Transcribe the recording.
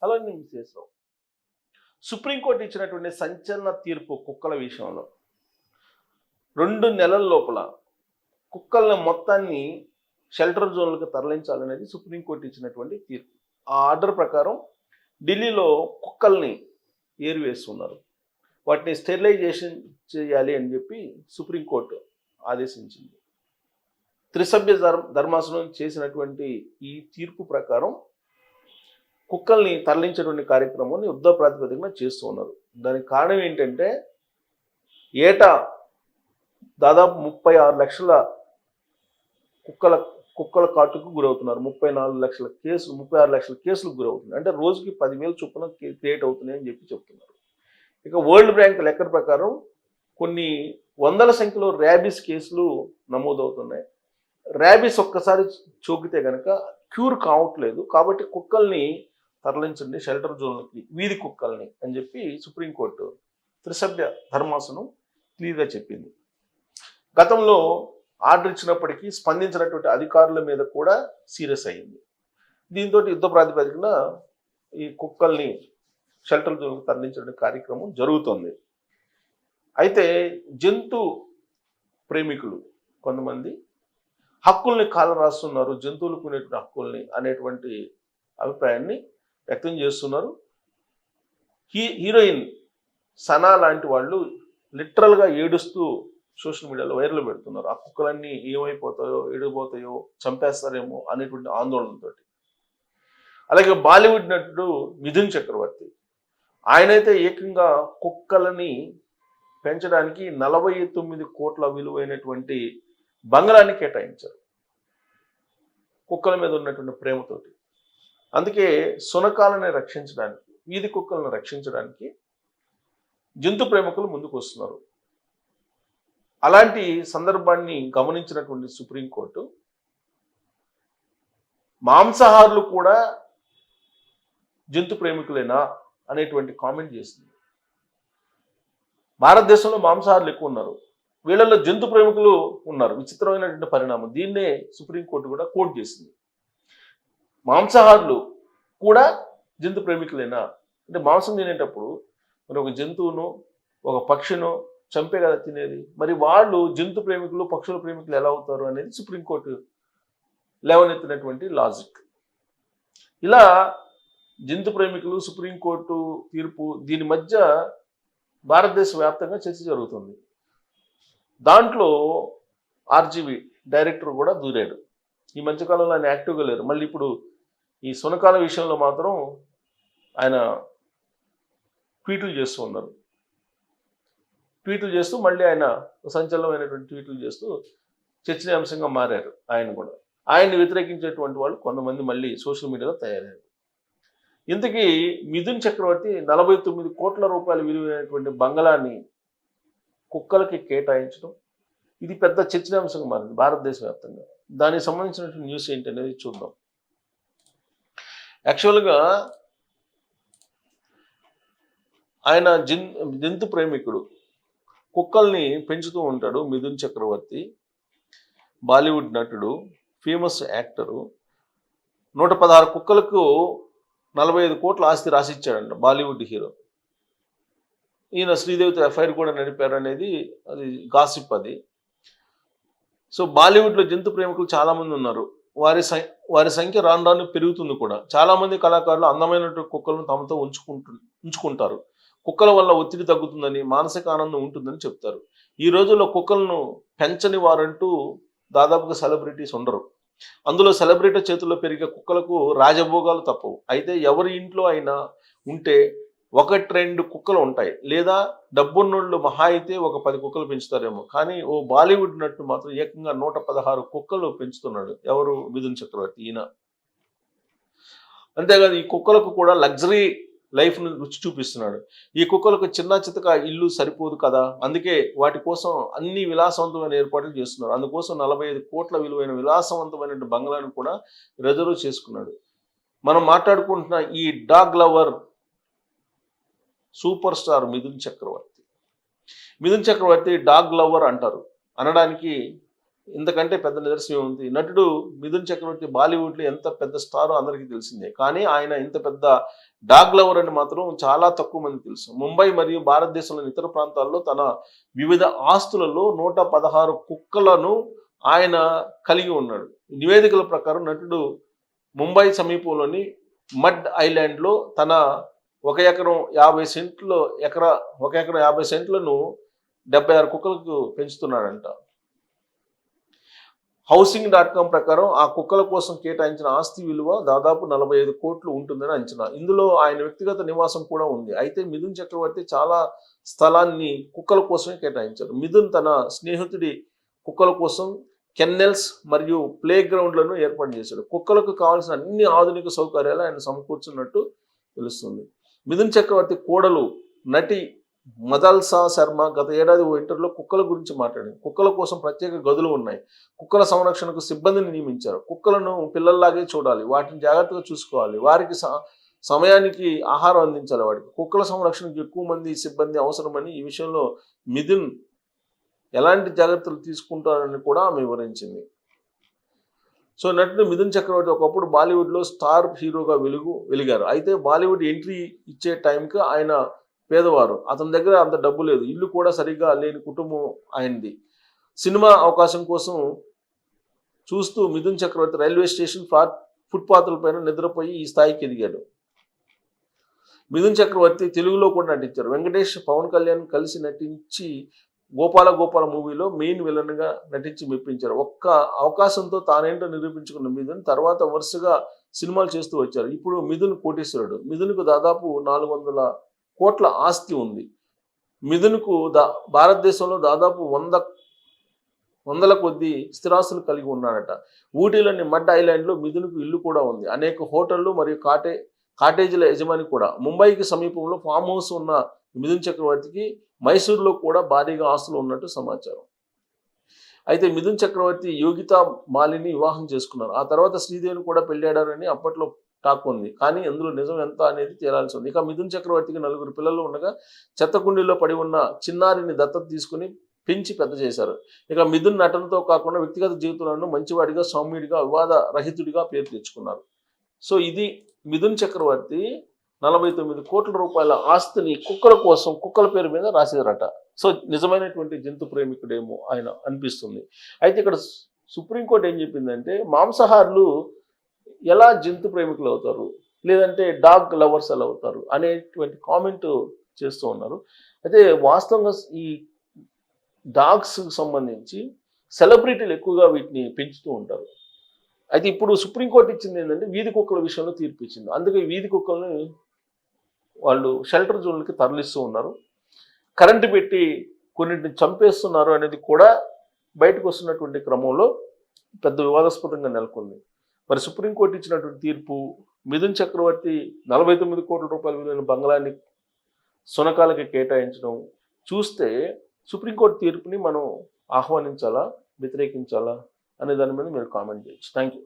Hello నేను చేసాం. Supreme court ఇచ్చినటువంటి సంచలన తీర్పు కుక్కల విషయంలో 2 నెలల లోపల కుక్కల మొత్తాన్ని షెల్టర్ జోన్లకు తరలించాలనేది సుప్రీంకోర్టు ఇచ్చినటువంటి తీర్పు. ఆ ఆర్డర్ ప్రకారం ఢిల్లీలో కుక్కల్ని ఏరివేస్తున్నారు. వాటిని స్టెరిలైజేషన్ చేయాలి అని చెప్పి సుప్రీంకోర్టు ఆదేశించింది. త్రిసభ్య ధర్మాసనం చేసినటువంటి ఈ తీర్పు ప్రకారం కుక్కల్ని తరలించేటువంటి కార్యక్రమాన్ని యుద్ధ ప్రాతిపదికన చేస్తూ ఉన్నారు. దానికి కారణం ఏంటంటే ఏటా దాదాపు 36 లక్షల కుక్కల కాటుకు గురవుతున్నారు. 36 లక్షల కేసులకు గురవుతున్నాయి. అంటే రోజుకి 10,000 చొప్పున క్రియేట్ అవుతున్నాయి అని చెప్పి చెప్తున్నారు. ఇక వరల్డ్ బ్యాంక్ లెక్కల ప్రకారం కొన్ని వందల సంఖ్యలో ర్యాబీస్ కేసులు నమోదవుతున్నాయి. ర్యాబీస్ ఒక్కసారి చోకితే కనుక క్యూర్ కావట్లేదు. కాబట్టి కుక్కల్ని తరలించండి షెల్టర్ జోన్లకి, వీధి కుక్కల్ని అని చెప్పి సుప్రీంకోర్టు త్రిసభ్య ధర్మాసనం క్లియర్గా చెప్పింది. గతంలో ఆర్డర్ ఇచ్చినప్పటికీ స్పందించినటువంటి అధికారుల మీద కూడా సీరియస్ అయ్యింది. దీంతో యుద్ధ ప్రాతిపదికన ఈ కుక్కల్ని షెల్టర్ జోన్కి తరలించే కార్యక్రమం జరుగుతోంది. అయితే జంతు ప్రేమికులు కొంతమంది హక్కుల్ని కాలరాస్తున్నారు, జంతువులకు ఉండేటువంటి హక్కుల్ని అనేటువంటి అభిప్రాయాన్ని వ్యక్తం చేస్తున్నారు. హీరోయిన్ సనా లాంటి వాళ్ళు లిటరల్గా ఏడుస్తూ సోషల్ మీడియాలో వైరల్ పెడుతున్నారు. ఆ కుక్కలన్నీ ఏమైపోతాయో, ఎడిపోతాయో, చంపేస్తారేమో అనేటువంటి ఆందోళనతో. అలాగే బాలీవుడ్ నటుడు మిథున్ చక్రవర్తి, ఆయనైతే ఏకంగా కుక్కలని పెంచడానికి 49 కోట్ల విలువైనటువంటి బంగ్లాన్ని కేటాయించారు కుక్కల మీద ఉన్నటువంటి ప్రేమతోటి. అందుకే శునకాలని రక్షించడానికి, వీధి కుక్కలను రక్షించడానికి జంతు ప్రేమికులు ముందుకు వస్తున్నారు. అలాంటి సందర్భాన్ని గమనించినటువంటి సుప్రీంకోర్టు మాంసాహారులు కూడా జంతు ప్రేమికులేనా అనేటువంటి కామెంట్ చేసింది. భారతదేశంలో మాంసాహారులు ఎక్కువ ఉన్నారు, వీళ్ళల్లో జంతు ప్రేమికులు ఉన్నారు. విచిత్రమైనటువంటి పరిణామం. దీన్నే సుప్రీంకోర్టు కూడా కోట్ చేసింది. మాంసాహారులు కూడా జంతు ప్రేమికులేనా అంటే మాంసం తినేటప్పుడు మరి ఒక జంతువును, ఒక పక్షిను చంపే కదా తినేది. మరి వాళ్ళు జంతు ప్రేమికులు, పక్షుల ప్రేమికులు ఎలా అవుతారు అనేది సుప్రీంకోర్టు లేవనెత్తినటువంటి లాజిక్. ఇలా జంతు ప్రేమికులు, సుప్రీంకోర్టు తీర్పు, దీని మధ్య భారతదేశ వ్యాప్తంగా చర్చ జరుగుతుంది. దాంట్లో ఆర్జీవి డైరెక్టర్ కూడా దూరాడు. ఈ మధ్యకాలంలో ఆయన యాక్టివ్గా లేరు. మళ్ళీ ఇప్పుడు ఈ శునకాల విషయంలో మాత్రం ఆయన ట్వీట్లు చేస్తూ ఉన్నారు. ట్వీట్లు చేస్తూ మళ్ళీ ఆయన సంచలనమైనటువంటి ట్వీట్లు చేస్తూ చర్చనీయాంశంగా మారారు. ఆయన కూడా ఆయన్ని వ్యతిరేకించేటువంటి వాళ్ళు కొంతమంది మళ్ళీ సోషల్ మీడియాలో తయారయ్యారు. ఇంతకీ మిథున్ చక్రవర్తి 49 కోట్ల రూపాయలు విలువైనటువంటి బంగ్లాని కుక్కలకి కేటాయించడం, ఇది పెద్ద చర్చనీయాంశంగా మారింది భారతదేశ వ్యాప్తంగా. దానికి సంబంధించినటువంటి న్యూస్ ఏంటి అనేది చూద్దాం. యాక్చువల్గా ఆయన జంతు ప్రేమికుడు, కుక్కల్ని పెంచుతూ ఉంటాడు. మిథున్ చక్రవర్తి బాలీవుడ్ నటుడు, ఫేమస్ యాక్టరు. 116 కుక్కలకు 45 కోట్ల ఆస్తి రాసిచ్చాడంట బాలీవుడ్ హీరో. ఈయన శ్రీదేవితో ఎఫ్ఐఆర్ కూడా నడిపారు అనేది అది గాసిప్ అది. సో బాలీవుడ్లో జంతు ప్రేమికులు చాలామంది ఉన్నారు. వారి సంఖ్య రాను రాను పెరుగుతుంది కూడా. చాలామంది కళాకారులు అందమైన కుక్కలను తమతో ఉంచుకుంటారు. కుక్కల వల్ల ఒత్తిడి తగ్గుతుందని, మానసిక ఆనందం ఉంటుందని చెప్తారు. ఈ రోజుల్లో కుక్కలను పెంచని వారంటూ దాదాపుగా సెలబ్రిటీస్ ఉండరు. అందులో సెలబ్రిటీ చేతుల్లో పెరిగే కుక్కలకు రాజభోగాలు తప్పవు. అయితే ఎవరి ఇంట్లో అయినా ఉంటే 1-2 కుక్కలు ఉంటాయి, లేదా డబ్బున్నోళ్ళు మహా అయితే ఒక 10 కుక్కలు పెంచుతారేమో. కానీ ఓ బాలీవుడ్ నటుడు మాత్రం ఏకంగా 116 కుక్కలు పెంచుతున్నాడు. ఎవరు? మిథున్ చక్రవర్తి. ఈయన అంతేకాదు, ఈ కుక్కలకు కూడా లగ్జరీ లైఫ్ను రుచి చూపిస్తున్నాడు. ఈ కుక్కలకు చిన్న చితక ఇల్లు సరిపోదు కదా, అందుకే వాటి కోసం అన్ని విలాసవంతమైన ఏర్పాట్లు చేస్తున్నారు. అందుకోసం 45 కోట్ల విలువైన విలాసవంతమైన బంగ్లాను కూడా రిజర్వ్ చేసుకున్నాడు. మనం మాట్లాడుకుంటున్న ఈ dog lover super star Mithun Chakraborty. Mithun Chakraborty dog lover అంటారు. అనడానికి ఇంతకంటే పెద్ద నిదర్శనం ఉంది. నటుడు మిథున్ చక్రవర్తి బాలీవుడ్లో ఎంత పెద్ద స్టారో అందరికీ తెలిసిందే. కానీ ఆయన ఇంత పెద్ద డాగ్ లవర్ అని మాత్రం చాలా తక్కువ మంది తెలుసు. ముంబై మరియు భారతదేశంలోని ఇతర ప్రాంతాల్లో తన వివిధ ఆస్తులలో 116 కుక్కలను ఆయన కలిగి ఉన్నాడు. నివేదికల ప్రకారం నటుడు ముంబై సమీపంలోని మడ్ ఐలాండ్లో తన 1 ఎకరం 50 సెంట్లు ను 76 కుక్కలకు పెంచుతున్నాడంట. Housing.com ప్రకారం ఆ కుక్కల కోసం కేటాయించిన ఆస్తి విలువ దాదాపు 45 కోట్లు ఉంటుందని అంచనా. ఇందులో ఆయన వ్యక్తిగత నివాసం కూడా ఉంది. అయితే మిథున్ చక్రవర్తి చాలా స్థలాన్ని కుక్కల కోసమే కేటాయించారు. మిథున్ తన స్నేహితుడి కుక్కల కోసం కెన్నెల్స్ మరియు ప్లే గ్రౌండ్లను ఏర్పాటు చేశాడు. కుక్కలకు కావాల్సిన అన్ని ఆధునిక సౌకర్యాలు ఆయన సమకూర్చున్నట్టు తెలుస్తుంది. మిథున్ చక్రవర్తి కోడలు నటి మదల్సా శర్మ గత ఏడాది ఓ ఇంటర్వ్యూలో కుక్కల గురించి మాట్లాడింది. కుక్కల కోసం ప్రత్యేక గదులు ఉన్నాయి. కుక్కల సంరక్షణకు సిబ్బందిని నియమించారు. కుక్కలను పిల్లల్లాగే చూడాలి, వాటిని జాగ్రత్తగా చూసుకోవాలి, వారికి సమయానికి ఆహారం అందించాలి. వాటికి కుక్కల సంరక్షణకు ఎక్కువ మంది సిబ్బంది అవసరమని, ఈ విషయంలో మిథున్ ఎలాంటి జాగ్రత్తలు తీసుకుంటారని కూడా ఆమె వివరించింది. సో నటుడు మిథున్ చక్రవర్తి ఒకప్పుడు బాలీవుడ్లో స్టార్ హీరోగా వెలిగారు. అయితే బాలీవుడ్ ఎంట్రీ ఇచ్చే టైంకి ఆయన పేదవారు, అతని దగ్గర అంత డబ్బు లేదు, ఇల్లు కూడా సరిగ్గా లేని కుటుంబం ఆయనది. సినిమా అవకాశం కోసం చూస్తూ మిథున్ చక్రవర్తి రైల్వే స్టేషన్ ఫుట్పాత్లపైన నిద్రపోయి ఈ స్థాయికి ఎదిగాడు. మిథున్ చక్రవర్తి తెలుగులో కూడా నటించారు. వెంకటేష్, పవన్ కళ్యాణ్ కలిసి నటించి గోపాల మూవీలో మెయిన్ విలన్గా నటించి మెప్పించారు. ఒక్క అవకాశంతో తానేంటో నిరూపించుకున్న మిథున్ తర్వాత వరుసగా సినిమాలు చేస్తూ వచ్చారు. ఇప్పుడు మిథున్ కోటీశ్వరుడు. మిథున్కు దాదాపు 400 కోట్ల ఆస్తి ఉంది. మిథున్కు భారతదేశంలో దాదాపు 100 కొద్ది స్థిరాస్తులు కలిగి ఉన్నాడట. ఊటీలోని మడ్ ఐలాండ్లో మిథున్కు ఇల్లు కూడా ఉంది. అనేక హోటళ్లు మరియు కాటేజీల యజమాని కూడా. ముంబైకి సమీపంలో ఫామ్ హౌస్ ఉన్న మిథున్ చక్రవర్తికి మైసూరులో కూడా భారీగా ఆస్తులు ఉన్నట్టు సమాచారం. అయితే మిథున్ చక్రవర్తి యోగితా మాలిని వివాహం చేసుకున్నారు. ఆ తర్వాత శ్రీదేవిని కూడా పెళ్ళాడారని అప్పట్లో టాక్ ఉంది. కానీ అందులో నిజం ఎంత అనేది తేలాల్సి ఉంది. ఇక మిథున్ చక్రవర్తికి 4 పిల్లలు ఉండగా చెత్తకుండీలో పడి ఉన్న చిన్నారిని దత్తత తీసుకుని పెంచి పెద్ద చేశారు. ఇక మిథున్ నటనతో కాకుండా వ్యక్తిగత జీవితంలో మంచివాడిగా, సౌమ్యుడిగా, వివాద రహితుడిగా పేరు తెచ్చుకున్నారు. సో ఇది మిథున్ చక్రవర్తి 49 కోట్ల రూపాయల ఆస్తిని కుక్కల కోసం కుక్కల పేరు మీద రాసేదరట. సో నిజమైనటువంటి జంతు ప్రేమికుడేమో ఆయన అనిపిస్తుంది. అయితే ఇక్కడ సుప్రీంకోర్టు ఏం చెప్పిందంటే మాంసాహారులు ఎలా జంతు ప్రేమికులు అవుతారు, లేదంటే డాగ్ లవర్స్ ఎలా అవుతారు అనేటువంటి కామెంట్ చేస్తూ ఉన్నారు. అయితే వాస్తవంగా ఈ డాగ్స్ సంబంధించి సెలబ్రిటీలు ఎక్కువగా వీటిని పెంచుతూ ఉంటారు. అయితే ఇప్పుడు సుప్రీంకోర్టు ఇచ్చింది ఏంటంటే వీధి కుక్కల విషయంలో తీర్పు ఇచ్చింది. అందుకే వీధి కుక్కల్ని వాళ్ళు షెల్టర్ జోన్లకి తరలిస్తూ ఉన్నారు. కరెంటు పెట్టి కొన్నింటిని చంపేస్తున్నారు అనేది కూడా బయటకు వస్తున్నటువంటి క్రమంలో పెద్ద వివాదాస్పదంగా నెలకొంది. మరి సుప్రీంకోర్టు ఇచ్చినటువంటి తీర్పు మిథున్ చక్రవర్తి 49 కోట్ల రూపాయల విలువైన బంగ్లాన్ని సునకాలకి కేటాయించడం చూస్తే సుప్రీంకోర్టు తీర్పుని మనం ఆహ్వానించాలా, వ్యతిరేకించాలా అనే దాని మీద మీరు కామెంట్ చేయొచ్చు. Thank you.